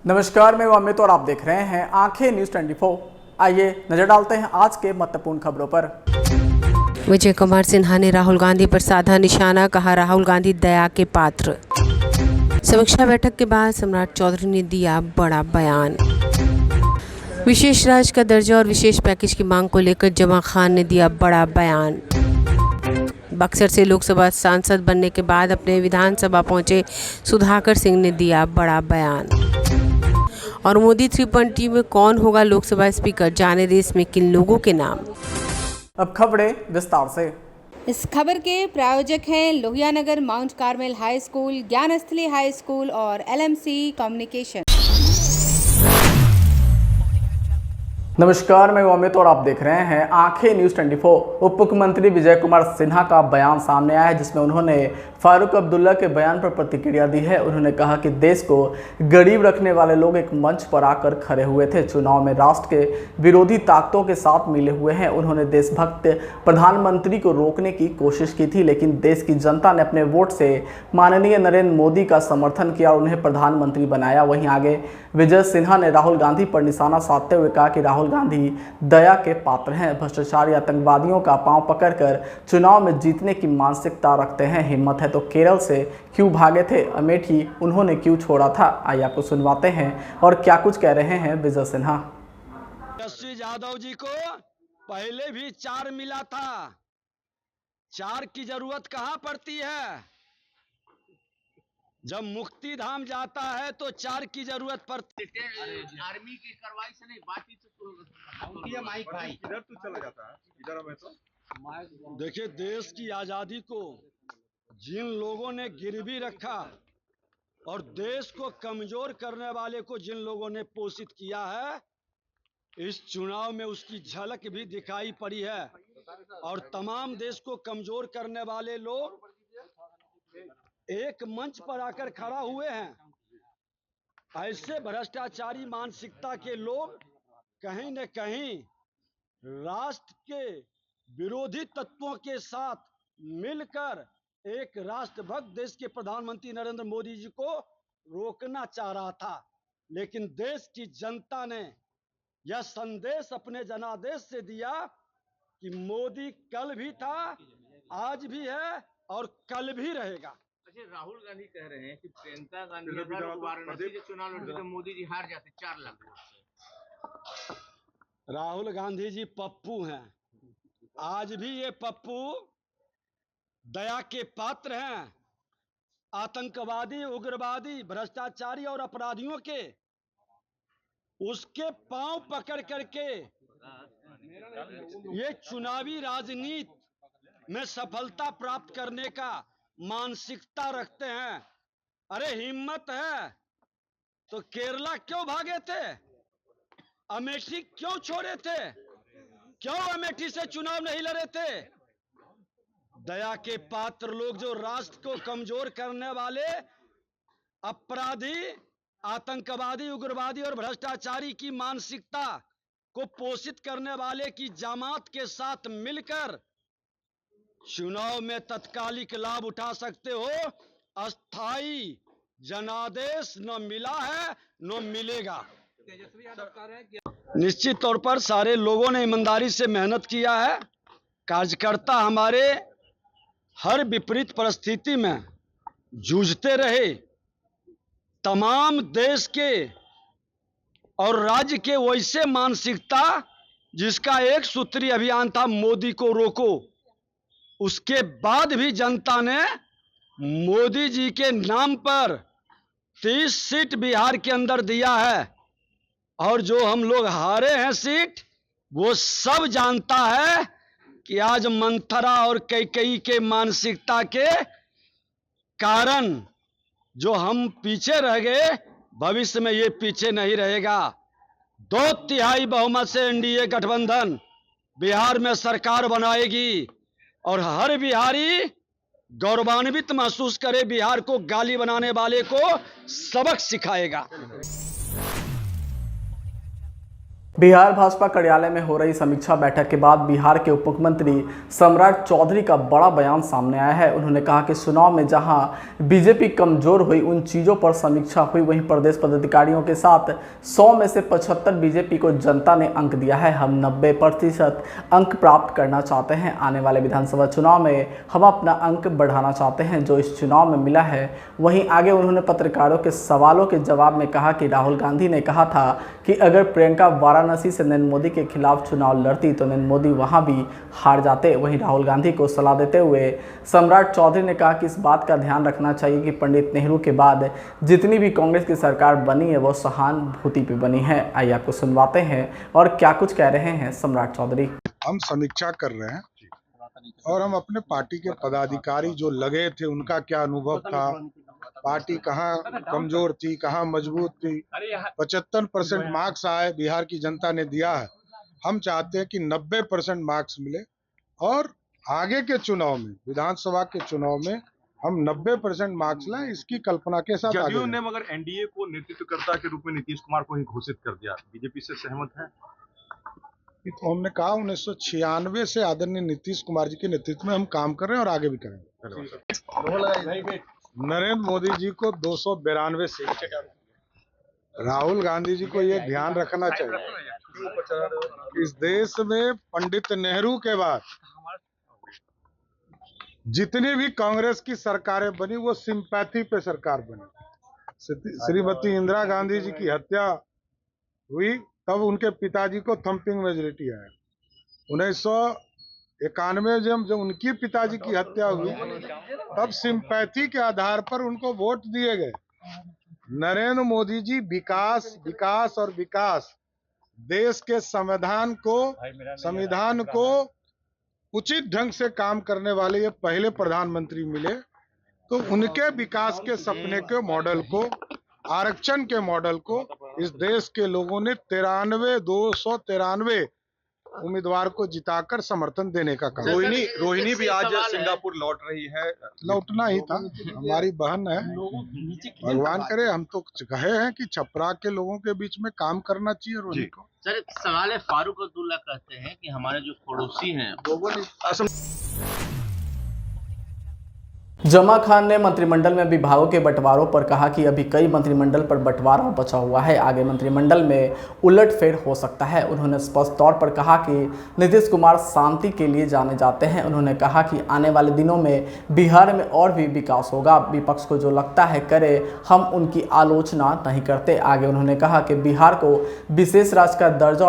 नमस्कार, मैं अमित और आप देख रहे हैं आंखें न्यूज 24। आइए नजर डालते हैं आज के महत्वपूर्ण खबरों पर। विजय कुमार सिन्हा ने राहुल गांधी पर साधा निशाना, कहा राहुल गांधी दया के पात्र। समीक्षा बैठक के बाद सम्राट चौधरी ने दिया बड़ा बयान। विशेष राज्य का दर्जा और विशेष पैकेज की मांग को लेकर जमा खान ने दिया बड़ा बयान। बक्सर से लोकसभा सांसद बनने के बाद अपने विधानसभा पहुंचे सुधाकर सिंह ने दिया बड़ा बयान। और मोदी 3.0 में कौन होगा लोकसभा स्पीकर, जाने रेस में किन लोगों के नाम। अब खबरें विस्तार से। इस खबर के प्रायोजक हैं Lohia Nagar Mount Carmel high school, Gyansthali high school और LMC कम्युनिकेशन। नमस्कार, मैं अमित और आप देख रहे हैं आंखें न्यूज 24। उप मुख्यमंत्री विजय कुमार सिन्हा का बयान सामने आया है, जिसमें उन्होंने फारूक अब्दुल्ला के बयान पर प्रतिक्रिया दी है। उन्होंने कहा कि देश को गरीब रखने वाले लोग एक मंच पर आकर खड़े हुए थे, चुनाव में राष्ट्र के विरोधी ताकतों के साथ मिले हुए हैं। उन्होंने देशभक्त प्रधानमंत्री को रोकने की कोशिश की थी, लेकिन देश की जनता ने अपने वोट से माननीय नरेंद्र मोदी का समर्थन किया और उन्हें प्रधानमंत्री बनाया। वहीं आगे विजय सिन्हा ने राहुल गांधी पर निशाना साधते हुए कहा कि राहुल गांधी दया के पात्र हैं, भ्रष्टाचारी आतंकवादियों का पांव पकड़कर चुनाव में जीतने की मानसिकता रखते हैं। हिम्मत है तो केरल से क्यों भागे थे, अमेठी उन्होंने क्यों छोड़ा था। आइए आपको सुनवाते हैं और क्या कुछ कह रहे हैं विजय सिन्हा। तेजस्वी यादव जी को पहले भी 4 मिला था, 4 की जरूरत कहां पड़ती है। जब मुक्ति धाम जाता है तो 4 की जरूरत पड़ती है। आर्मी की कार्रवाई से नहीं, बातचीत से माइक भाई इधर तो चला जाता है, इधर हमें तो देखिए, देश की आजादी को जिन लोगों ने गिरवी रखा और देश को कमजोर करने वाले को जिन लोगों ने पोषित किया है, इस चुनाव में उसकी झलक भी दिखाई पड़ी है। और तमाम देश को कमजोर करने वाले लोग एक मंच पर आकर खड़ा हुए हैं। ऐसे भ्रष्टाचारी मानसिकता के लोग कहीं न कहीं राष्ट्र के विरोधी तत्वों के साथ मिलकर एक राष्ट्रभक्त देश के प्रधानमंत्री नरेंद्र मोदी जी को रोकना चाह रहा था। लेकिन देश की जनता ने यह संदेश अपने जनादेश से दिया कि मोदी कल भी था, आज भी है और कल भी रहेगा। राहुल गांधी कह रहे हैं कि प्रियंका गांधी अगर वाराणसी के चुनाव लड़ती तो मोदी जी हार जाते 4 लाख वोट से। राहुल गांधी जी पप्पू हैं, आज भी ये पप्पू दया के पात्र हैं। आतंकवादी, उग्रवादी, भ्रष्टाचारी और अपराधियों के उसके पांव पकड़ करके ये चुनावी राजनीति में सफलता प्राप्त करने का मानसिकता रखते हैं। अरे हिम्मत है तो केरला क्यों भागे थे, अमेठी क्यों छोड़े थे, क्यों अमेठी से चुनाव नहीं लड़े थे। दया के पात्र लोग जो राष्ट्र को कमजोर करने वाले अपराधी, आतंकवादी, उग्रवादी और भ्रष्टाचारी की मानसिकता को पोषित करने वाले की जमात के साथ मिलकर चुनाव में तत्कालिक लाभ उठा सकते हो। अस्थाई जनादेश न मिला है न मिलेगा। निश्चित तौर पर सारे लोगों ने ईमानदारी से मेहनत किया है। कार्यकर्ता हमारे हर विपरीत परिस्थिति में जूझते रहे। तमाम देश के और राज्य के वैसे मानसिकता जिसका एक सूत्री अभियान था, मोदी को रोको। उसके बाद भी जनता ने मोदी जी के नाम पर 30 सीट बिहार के अंदर दिया है। और जो हम लोग हारे हैं सीट, वो सब जानता है कि आज मंथरा और कैकेयी के मानसिकता के कारण जो हम पीछे रह गए, भविष्य में ये पीछे नहीं रहेगा। 2/3 बहुमत से एनडीए गठबंधन बिहार में सरकार बनाएगी और हर बिहारी गौरवान्वित महसूस करे, बिहार को गाली बनाने वाले को सबक सिखाएगा। बिहार भाजपा कार्यालय में हो रही समीक्षा बैठक के बाद बिहार के उप मुख्यमंत्री सम्राट चौधरी का बड़ा बयान सामने आया है। उन्होंने कहा कि चुनाव में जहां बीजेपी कमजोर हुई उन चीज़ों पर समीक्षा हुई, वहीं प्रदेश पदाधिकारियों के साथ 100 में से 75 बीजेपी को जनता ने अंक दिया है। हम 90% अंक प्राप्त करना चाहते हैं। आने वाले विधानसभा चुनाव में हम अपना अंक बढ़ाना चाहते हैं जो इस चुनाव में मिला है। वहीं आगे उन्होंने पत्रकारों के सवालों के जवाब में कहा कि राहुल गांधी ने कहा था कि अगर प्रियंका वाराणसी से नरेंद्र मोदी के खिलाफ चुनाव लड़ती तो नरेंद्र मोदी वहां भी हार जाते। वहीं राहुल गांधी को सलाह देते हुए सम्राट चौधरी ने कहा कि इस बात का ध्यान रखना चाहिए कि पंडित नेहरू के बाद जितनी भी कांग्रेस की सरकार बनी है वो सहानुभूति पे बनी है। आइए आपको सुनवाते हैं और क्या कुछ कह रहे हैं सम्राट चौधरी। हम समीक्षा कर रहे हैं और हम अपने पार्टी के पदाधिकारी जो लगे थे उनका क्या अनुभव था, पार्टी कहाँ कमजोर थी, कहाँ मजबूत थी। 75% मार्क्स आए, बिहार की जनता ने दिया है। हम चाहते हैं कि 90% मार्क्स मिले और आगे के चुनाव में, विधानसभा के चुनाव में हम 90% मार्क्स लाएं, इसकी कल्पना के साथ आगे जदयू ने मगर एनडीए को नेतृत्वकर्ता के रूप में नीतीश कुमार को ही घोषित कर दिया, बीजेपी से सहमत है? तो हमने कहा 1996 से आदरणीय नीतीश कुमार जी के नेतृत्व में हम काम कर रहे हैं और आगे भी करेंगे। नरेंद्र मोदी जी को 292 सीट, राहुल गांधी जी को ये ध्यान रखना चाहिए इस देश में पंडित नेहरू के बाद जितनी भी कांग्रेस की सरकारें बनी वो सिंपैथी पे सरकार बनी। श्रीमती इंदिरा गांधी जी की हत्या हुई तब उनके पिताजी को थम्पिंग मेजोरिटी आया। 1991 जब उनकी पिताजी की हत्या हुई तब सिंपैथी के आधार पर उनको वोट दिए गए। नरेंद्र मोदी जी विकास विकास और विकास, देश के संविधान को उचित ढंग से काम करने वाले ये पहले प्रधानमंत्री मिले। तो उनके विकास के सपने के मॉडल को, आरक्षण के मॉडल को इस देश के लोगों ने 293 उम्मीदवार को जिताकर समर्थन देने का काम। रोहिणी भी आज सिंगापुर लौट रही है। लौटना ही था, हमारी बहन है। भगवान करे, हम तो कहे हैं कि छपरा के लोगों के बीच में काम करना चाहिए रोहिणी को। सर, एक सवाल है, फारूक अब्दुल्ला कहते हैं कि हमारे जो पड़ोसी हैं जमा खान ने मंत्रिमंडल में विभागों के बंटवारों पर कहा कि अभी कई मंत्रिमंडल पर बंटवारा बचा हुआ है, आगे मंत्रिमंडल में उलटफेर हो सकता है। उन्होंने स्पष्ट तौर पर कहा कि नीतीश कुमार शांति के लिए जाने जाते हैं। उन्होंने कहा कि आने वाले दिनों में बिहार में और भी विकास होगा। विपक्ष को जो लगता है करे, हम उनकी आलोचना नहीं करते। आगे उन्होंने कहा कि बिहार को विशेष राज्य का दर्जा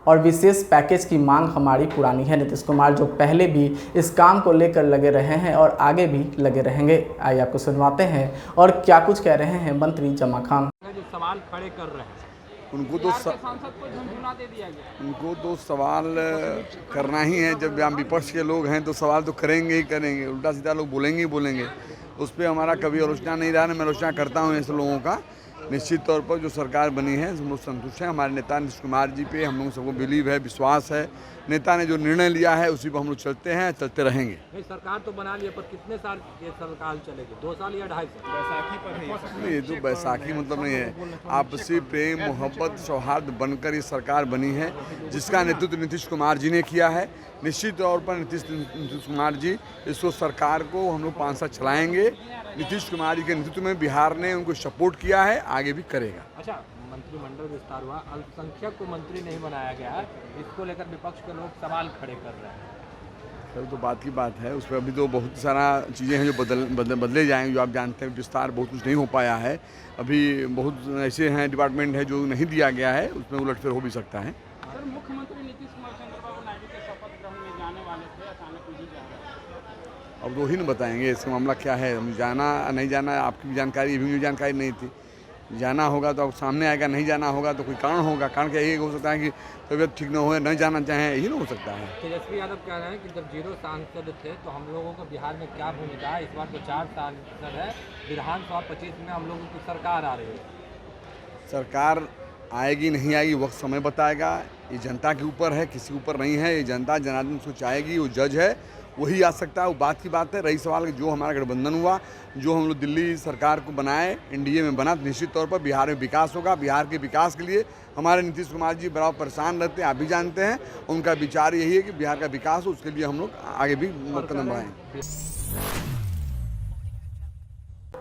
और विशेष पैकेज की मांग हमारी पुरानी है। नीतीश कुमार जो पहले भी इस काम को लेकर लगे रहे हैं और आगे भी लगे रहेंगे। आइए आपको सुनवाते हैं और क्या कुछ कह रहे हैं मंत्री जमा खान। जो सवाल खड़े कर रहे हैं उनको तो सवाल करना ही है। जब हम विपक्ष के लोग हैं तो सवाल तो करेंगे ही करेंगे, उल्टा सीधा लोग बोलेंगे ही बोलेंगे। उस पर हमारा कभी आलोचना नहीं रहा, मैं आलोचना करता हूँ ऐसे लोगों का। निश्चित तौर पर जो सरकार बनी है हम लोग संतुष्ट हैं। हमारे नेता नीतीश कुमार जी पे हम लोगों सबको बिलीव है, विश्वास है। नेता ने जो निर्णय लिया है उसी पर हम लोग चलते हैं, चलते रहेंगे। नहीं, सरकार तो बना लिया, पर कितने साल ये सरकार चलेगी? 2 साल या 2.5 साल? बैसाखी पर है ये तो बैसाखी मतलब नहीं है। आपसी प्रेम मोहब्बत सौहार्द बनकर ये सरकार बनी है, जिसका नेतृत्व नीतीश कुमार जी ने किया है। निश्चित तौर पर नीतीश कुमार जी इसको सरकार को हम लोग 5 साल चलाएंगे। नीतीश कुमार जी के नेतृत्व में बिहार ने उनको सपोर्ट किया है, आगे भी करेगा। अच्छा, मंत्रिमंडल विस्तार हुआ, अल्पसंख्यक को मंत्री नहीं बनाया गया, इसको लेकर विपक्ष के लोग सवाल खड़े कर रहे हैं। सर तो बात की बात है, उस पर अभी तो बहुत सारा चीज़ें हैं जो बदले जाएंगे। जो आप जानते हैं विस्तार बहुत कुछ नहीं हो पाया है। अभी बहुत ऐसे हैं डिपार्टमेंट है जो नहीं दिया गया है, उसमें उलटफेर हो भी सकता है। सर, मुख्यमंत्री नीतीश कुमार चंद्रबाबू नायडू के शपथ ग्रहण में जाने वाले थे, अचानक नहीं जा रहे। अब वो ही नहीं बताएंगे इसका मामला क्या है। हम जाना नहीं जाना, आपकी भी जानकारी, भी जानकारी नहीं थी। जाना होगा तो सामने आएगा, नहीं जाना होगा तो कोई कारण होगा। कारण क्या यही हो सकता है कि तबीयत ठीक न हो, नहीं जाना चाहें, यही ना हो सकता है। तेजस्वी यादव कह रहे हैं कि जब 0 सांसद थे तो हम लोगों को बिहार में क्या भूमिका है, इस बार तो 4 सांसद है, विधानसभा 25 में हम लोगों की सरकार आ रही है। सरकार आएगी नहीं आएगी वक्त समय बताएगा। ये जनता के ऊपर है, किसी ऊपर नहीं है। ये जनता जनार्दन उसको चाहेगी, वो जज है, वही आ सकता है, वो बात की बात है। रही सवाल कि जो हमारा गठबंधन हुआ, जो हम लोग दिल्ली सरकार को बनाए, एनडीए में बना, तो निश्चित तौर पर बिहार में विकास होगा। बिहार के विकास के लिए हमारे नीतीश कुमार जी बड़ा परेशान रहते हैं, आप भी जानते हैं। उनका विचार यही है कि बिहार का विकास हो, उसके लिए हम लोग आगे भी कदम बढ़ाएं।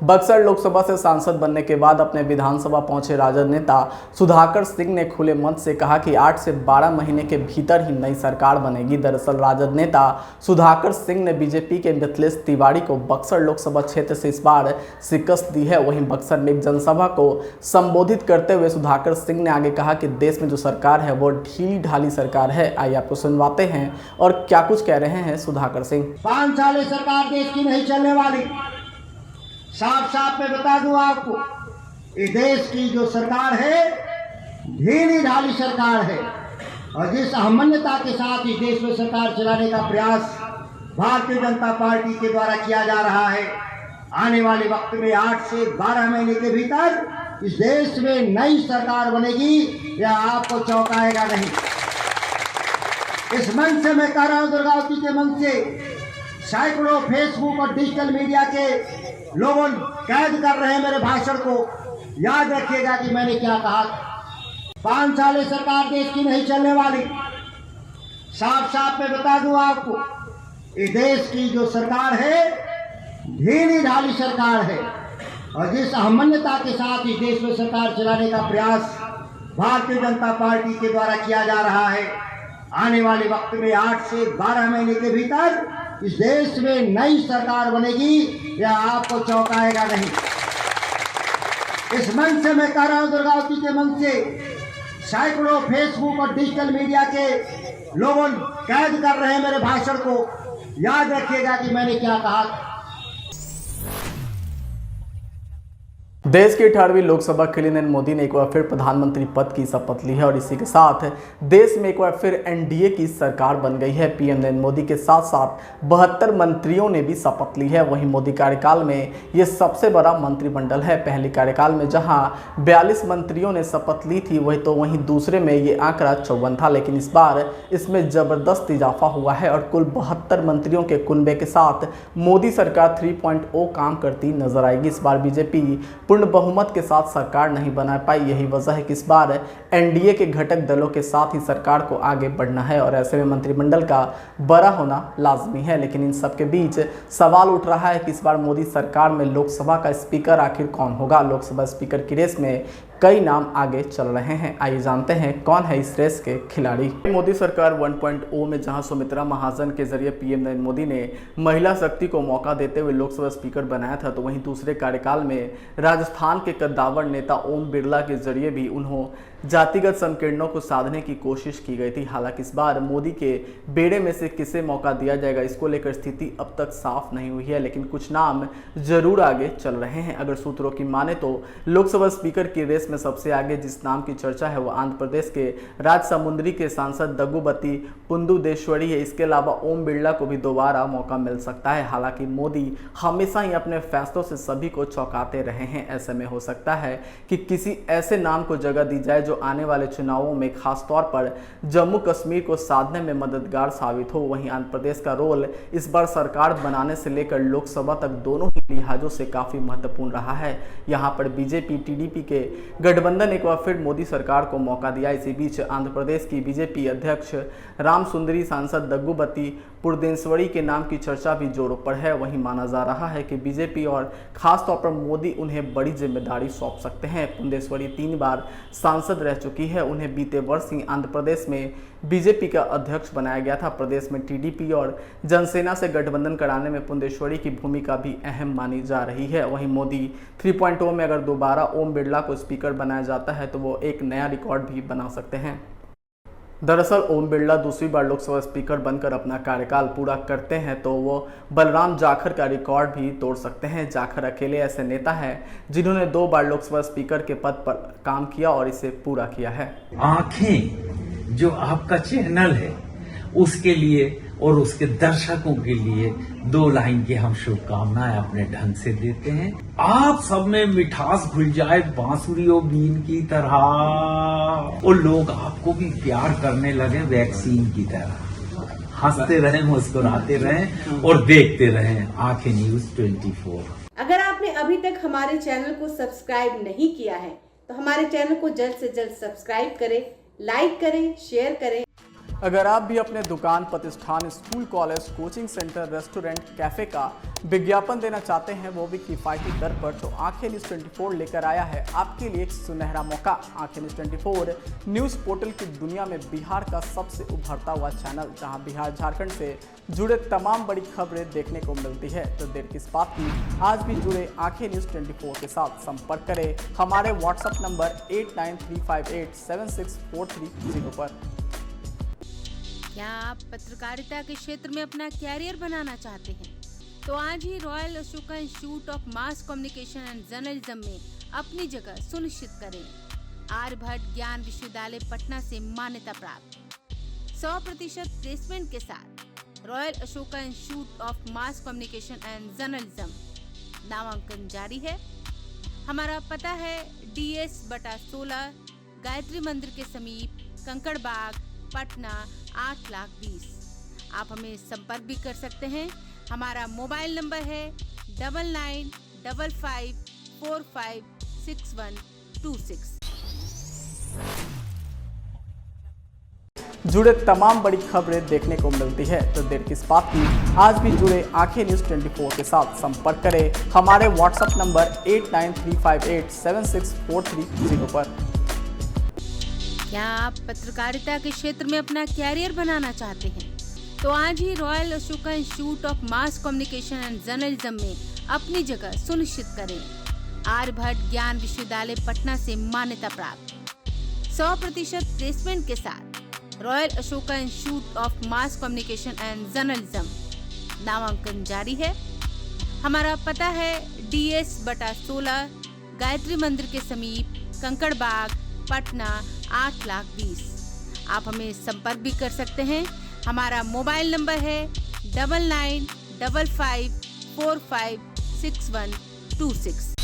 बक्सर लोकसभा से सांसद बनने के बाद अपने विधानसभा पहुंचे राजद नेता सुधाकर सिंह ने खुले मन से कहा कि 8 से 12 महीने के भीतर ही नई सरकार बनेगी। दरअसल राजद नेता सुधाकर सिंह ने बीजेपी के मिथिलेश तिवारी को बक्सर लोकसभा क्षेत्र से इस बार शिकस्त दी है। वहीं बक्सर में एक जनसभा को संबोधित करते हुए सुधाकर सिंह ने आगे कहा कि देश में जो सरकार है वो ढीली ढाली सरकार है। आइए आपको सुनवाते हैं और क्या कुछ कह रहे हैं सुधाकर सिंह। 5 साल सरकार देश की नहीं चलने वाली। साफ साफ मैं बता दूं आपको, इस देश की जो सरकार है ढीली ढाली सरकार है और जिस अहमन्यता के साथ इस देश में सरकार चलाने का प्रयास भारतीय जनता पार्टी के द्वारा किया जा रहा है, आने वाले वक्त में 8 से 12 महीने के भीतर इस देश में नई सरकार बनेगी, यह आपको चौंकाएगा नहीं। इस मंच से मैं कह रहा हूं, दुर्गावती के मंच से सैकड़ों फेसबुक और डिजिटल मीडिया के लोगों कैद कर रहे हैं मेरे भाषण को। याद रखिएगा कि मैंने क्या कहा। 5 साल सरकार देश की नहीं चलने वाली। साफ साफ मैं बता दूं आपको, इस देश की जो सरकार है ढीली ढाली सरकार है और जिस अहमन्यता के साथ इस देश में सरकार चलाने का प्रयास भारतीय जनता पार्टी के द्वारा किया जा रहा है, आने वाले वक्त में 8 से 12 महीने के भीतर इस देश में नई सरकार बनेगी, यह आपको चौंकाएगा नहीं। इस मंच से मैं कह रहा हूं, दुर्गावती के मंच से सैकड़ों फेसबुक और डिजिटल मीडिया के लोगों कैद कर रहे हैं मेरे भाषण को। याद रखिएगा कि मैंने क्या कहा। देश की 18वीं लोकसभा के लिए नरेंद्र मोदी ने एक बार फिर प्रधानमंत्री पद की शपथ ली है और इसी के साथ देश में एक बार फिर एनडीए की सरकार बन गई है। पीएम नरेंद्र मोदी के साथ साथ 72 मंत्रियों ने भी शपथ ली है। वहीं मोदी कार्यकाल में ये सबसे बड़ा मंत्रिमंडल है। पहले कार्यकाल में जहां 42 मंत्रियों ने शपथ ली थी वहीं दूसरे में ये आंकड़ा 54 था, लेकिन इस बार इसमें जबरदस्त इजाफा हुआ है और कुल 72 मंत्रियों के कुनबे के साथ मोदी सरकार 3.0 काम करती नजर आएगी। इस बार बीजेपी पूर्ण बहुमत के साथ सरकार नहीं बना पाई। यही वजह है कि इस बार एनडीए के घटक दलों के साथ ही सरकार को आगे बढ़ना है और ऐसे में मंत्रिमंडल का बड़ा होना लाजमी है। लेकिन इन सब के बीच सवाल उठ रहा है कि इस बार मोदी सरकार में लोकसभा का स्पीकर आखिर कौन होगा। लोकसभा स्पीकर की रेस में कई नाम आगे चल रहे हैं। आइए जानते हैं कौन है इस रेस के खिलाड़ी। मोदी सरकार 1.0 में जहां सुमित्रा महाजन के जरिए पीएम नरेंद्र मोदी ने महिला शक्ति को मौका देते हुए लोकसभा स्पीकर बनाया था, तो वहीं दूसरे कार्यकाल में राजस्थान के कद्दावर नेता ओम बिरला के जरिए भी उन्होंने जातिगत संकीर्णों को साधने की कोशिश की गई थी। हालांकि इस बार मोदी के बेड़े में से किसे मौका दिया जाएगा, इसको लेकर स्थिति अब तक साफ नहीं हुई है, लेकिन कुछ नाम जरूर आगे चल रहे हैं। अगर सूत्रों की माने तो लोकसभा स्पीकर की रेस में सबसे आगे जिस नाम की चर्चा है वो आंध्र प्रदेश के राजसमुंद्री के सांसद दग्गुबती पुंडुदेश्वरी है। इसके अलावा ओम बिरला को भी दोबारा मौका मिल सकता है। हालांकि मोदी हमेशा ही अपने फैसलों से सभी को चौंकाते रहे हैं। ऐसे में हो सकता है कि किसी ऐसे नाम को जगह दी जाए जो आने वाले चुनावों में खास तौर पर जम्मू कश्मीर को साधने में मददगार साबित हो। वहीं आंध्र प्रदेश का रोल इस बार सरकार बनाने से लेकर लोकसभा तक दोनों ही लिहाजों से काफी महत्वपूर्ण रहा है। यहाँ पर बीजेपी टीडीपी के गठबंधन एक बार फिर मोदी सरकार को मौका दिया। इसी बीच आंध्र प्रदेश की बीजेपी अध्यक्ष रामसुंदरी सांसद दग्गुबती पुंडुदेश्वरी के नाम की चर्चा भी जोरों पर है। वहीं माना जा रहा है कि बीजेपी और खासतौर पर मोदी उन्हें बड़ी जिम्मेदारी सौंप सकते हैं। पुंडुदेश्वरी 3 बार सांसद रह चुकी है। उन्हें बीते वर्ष ही आंध्र प्रदेश में बीजेपी का अध्यक्ष बनाया गया था। प्रदेश में टीडीपी और जनसेना से गठबंधन कराने में पुंडुदेश्वरी की भूमिका भी अहम मानी जा रही है। वहीं मोदी 3.0 में अगर दोबारा ओम बिरला को स्पीकर बनाया जाता है तो वो एक नया रिकॉर्ड भी बना सकते हैं। दरअसल ओम बिरला दूसरी बार लोकसभा स्पीकर बनकर अपना कार्यकाल पूरा करते हैं तो वो बलराम जाखड़ का रिकॉर्ड भी तोड़ सकते हैं। जाखड़ अकेले ऐसे नेता हैं जिन्होंने 2 बार लोकसभा स्पीकर के पद पर काम किया और इसे पूरा किया है। आंखें जो आपका चैनल है उसके लिए और उसके दर्शकों के लिए 2 लाइन की हम शुभकामनाएं अपने ढंग से देते हैं। आप सब में मिठास घुल जाए बांसुरी और बीन की तरह और लोग आपको भी प्यार करने लगे वैक्सीन की तरह। हंसते रहें, मुस्कुराते रहें और देखते रहें आंखें न्यूज 24। अगर आपने अभी तक हमारे चैनल को सब्सक्राइब नहीं किया है तो हमारे चैनल को जल्द से जल्द सब्सक्राइब करें, लाइक करें, शेयर करें। अगर आप भी अपने दुकान, प्रतिष्ठान, school, college, coaching centre, restaurant, cafe का विज्ञापन देना चाहते हैं, वो भी किफ़ायती दर पर, तो आंखें न्यूज़ 24 लेकर आया है आपके लिए एक सुनहरा मौका। आंखें न्यूज़ 24 न्यूज़ पोर्टल की दुनिया में बिहार का सबसे उभरता हुआ चैनल, जहां बिहार झारखंड से जुड़े तमाम बड़ी खबरें देखने को मिलती है। तो देर किस बात की, आज भी जुड़े आंखें न्यूज़ 24 के साथ। संपर्क करें हमारे व्हाट्सएप नंबर 8935876430 पर। क्या आप पत्रकारिता के क्षेत्र में अपना कैरियर बनाना चाहते हैं? तो आज ही royal Ashoka institute of mass communication and journalism में अपनी जगह सुनिश्चित करें। आर्यभट्ट ज्ञान विश्वविद्यालय पटना से मान्यता प्राप्त 100% प्लेसमेंट के साथ royal Ashoka institute of mass communication and journalism नामांकन जारी है। हमारा पता है DS/16 गायत्री मंदिर के समीप, कंकड़ बाग, पटना 8,20,000। आप हमें संपर्क भी कर सकते हैं। हमारा मोबाइल नंबर है 9955456126। जुड़े तमाम बड़ी खबरें देखने को मिलती है, तो देर किस बात की, आज भी जुड़े आंखें न्यूज़ 24 के साथ। संपर्क करें हमारे व्हाट्सएप नंबर 8935876430 पर। क्या आप पत्रकारिता के क्षेत्र में अपना कैरियर बनाना चाहते हैं? तो आज ही royal Ashoka institute of mass communication and journalism में अपनी जगह सुनिश्चित करें। आर्यभट्ट ज्ञान विश्वविद्यालय पटना से मान्यता प्राप्त 100% प्लेसमेंट के साथ royal Ashoka institute of mass communication and journalism नामांकन जारी है। हमारा पता है DS/16 गायत्री मंदिर के समीप, कंकड़ बाग, पटना 8,20,000। आप हमें संपर्क भी कर सकते हैं। हमारा मोबाइल नंबर है 9955456126।